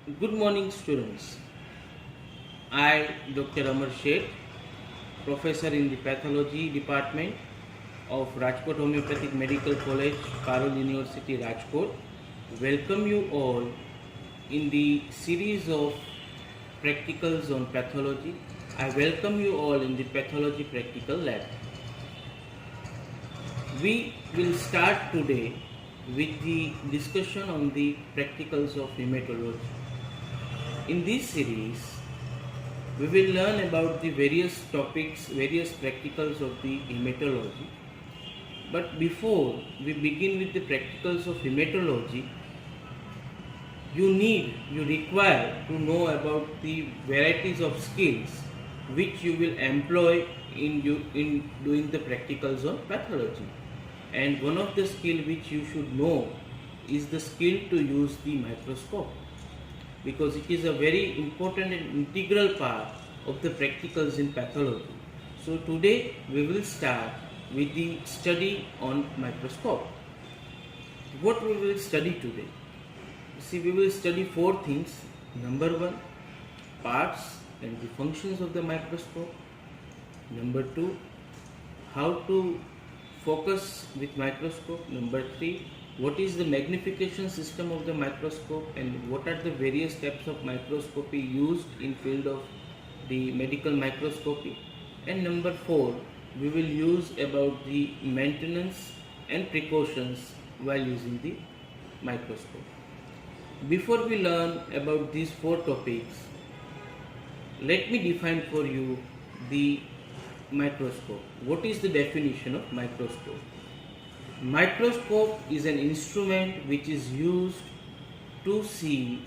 Good morning, students. I, Dr. Amar Sheth, professor in the pathology department of Rajkot Homeopathic Medical College, Parul University, Rajkot, welcome you all in the series of practicals on pathology. I welcome you all in the pathology practical lab. We will start today with the discussion on the practicals of hematology. In this series, we will learn about the various topics, various practicals of the hematology. But before we begin with the practicals of hematology, you require to know about the varieties of skills which you will employ in doing the practicals of pathology. And one of the skill which you should know is the skill to use the microscope, because it is a very important and integral part of the practicals in pathology. So today we will start with the study on microscope. What we will study today? See, we will study four things. Number one, parts and the functions of the microscope. Number two, how to focus with microscope. Number three, what is the magnification system of the microscope and what are the various types of microscopy used in field of the medical microscopy. And number four, we will use about the maintenance and precautions while using the microscope. Before we learn about these four topics, let me define for you the microscope. What is the definition of microscope? Microscope is an instrument which is used to see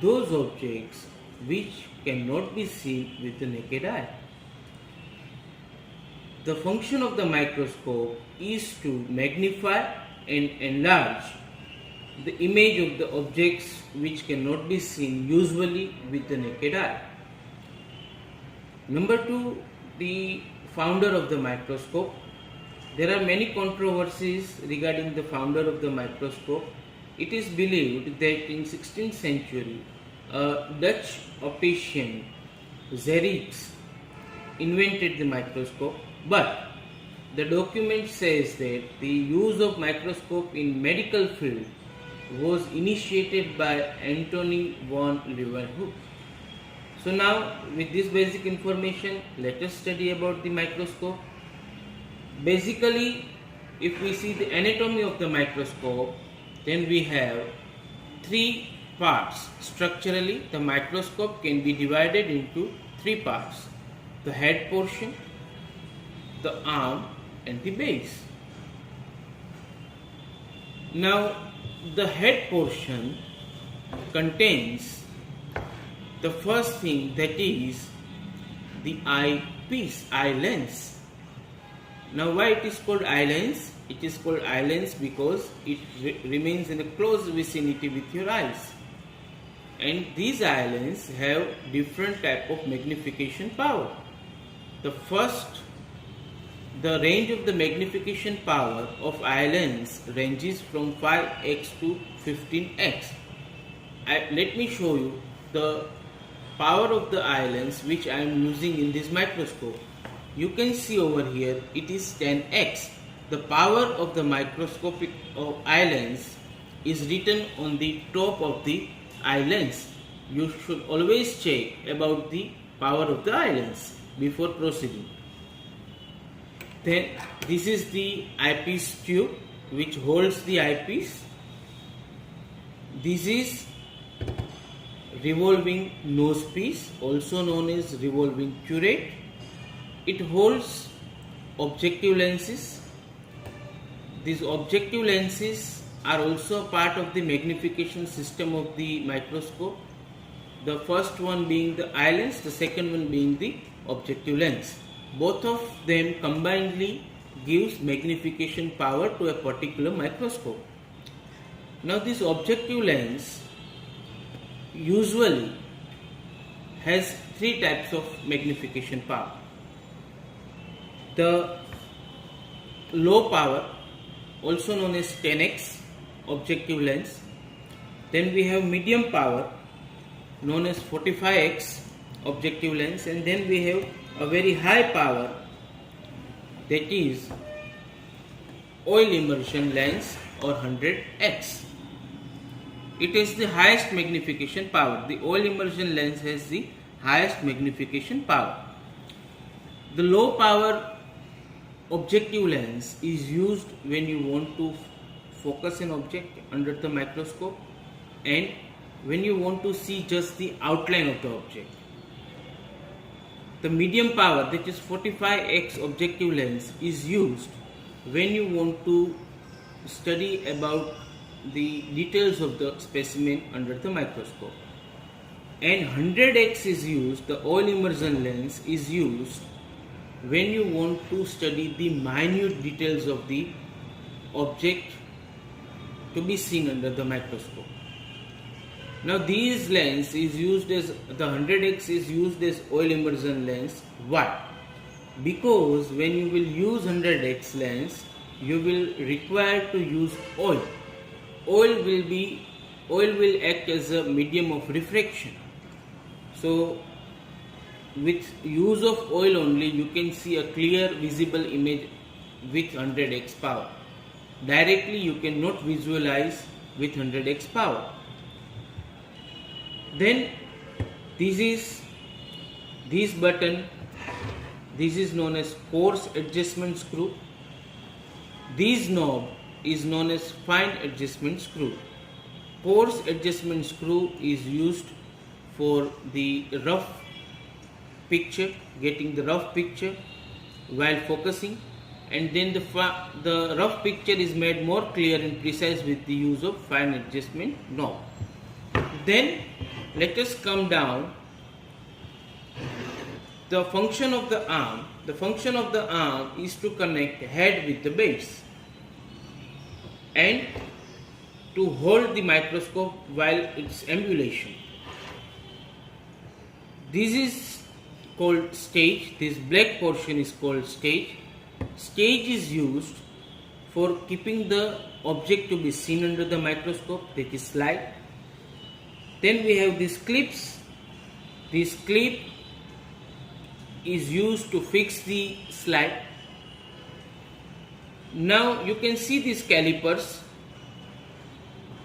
those objects which cannot be seen with the naked eye. The function of the microscope is to magnify and enlarge the image of the objects which cannot be seen usually with the naked eye. Number two, the founder of the microscope. There are many controversies regarding the founder of the microscope. It is believed that in 16th century, a Dutch optician, Xerix, invented the microscope, but the document says that the use of microscope in medical field was initiated by Antony von Leeuwenhoek. So now, with this basic information, let us study about the microscope. Basically, if we see the anatomy of the microscope, then we have three parts. Structurally, the microscope can be divided into three parts: the head portion, the arm, and the base. Now, the head portion contains the first thing, that is the eyepiece, eye lens. Now, why it is called eye lens? It is called eye lens because it remains in a close vicinity with your eyes. And these eye lenses have different type of magnification power. The range of the magnification power of eye lens ranges from 5x to 15x. Let me show you the power of the eye lens which I am using in this microscope. You can see over here it is 10x. The power of the microscopic eye lens is written on the top of the eye lens. You should always check about the power of the eye lens before proceeding. Then this is the eyepiece tube which holds the eyepiece. This is revolving nose piece, also known as revolving curate. It holds objective lenses. These objective lenses are also part of the magnification system of the microscope. The first one being the eye lens, the second one being the objective lens. Both of them combinedly gives magnification power to a particular microscope. Now, this objective lens usually has three types of magnification power. The low power, also known as 10x objective lens. Then we have medium power, known as 45x objective lens, and then we have a very high power, that is oil immersion lens, or 100x. It has the highest magnification power. The oil immersion lens has the highest magnification power. The low power objective lens is used when you want to focus an object under the microscope and when you want to see just the outline of the object. The medium power, that is 45x objective lens, is used when you want to study about the details of the specimen under the microscope. And 100x is used, the oil immersion lens is used when you want to study the minute details of the object to be seen under the microscope. Now these lens is used as, the 100x is used as oil immersion lens. Why? Because when you will use 100x lens, you will require to use oil. Oil will act as a medium of refraction. So with use of oil only, you can see a clear visible image with 100x power. Directly you cannot visualize with 100x power. Then this button, this is known as coarse adjustment screw. This knob is known as fine adjustment screw. Coarse adjustment screw is used for the rough picture, getting the rough picture while focusing, and then the rough picture is made more clear and precise with the use of fine adjustment knob. Then let us come down. The function of the arm. The function of the arm is to connect head with the base and to hold the microscope while its ambulation. This is called stage. This black portion is called stage. Stage is used for keeping the object to be seen under the microscope, that is slide. Then we have these clips. This clip is used to fix the slide. Now you can see these calipers.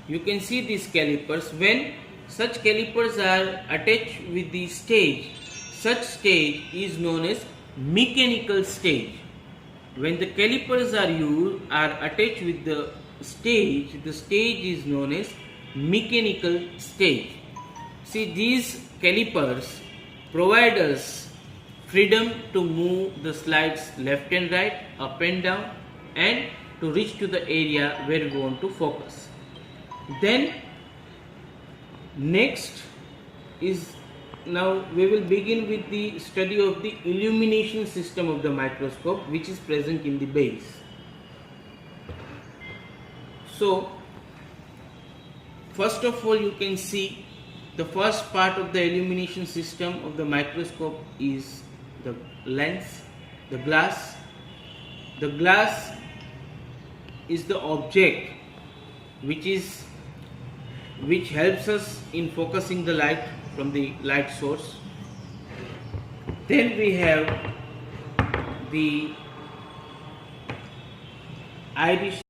You can see these calipers. When such calipers are attached with the stage, such stage is known as mechanical stage. When the calipers are attached with the stage is known as mechanical stage. See, these calipers provide us freedom to move the slides left and right, up and down, and to reach to the area where we want to focus. Then next is, now we will begin with the study of the illumination system of the microscope, which is present in the base. So first of all, you can see the first part of the illumination system of the microscope is the lens, the glass. The glass is the object which helps us in focusing the light from the light source. Then we have the iris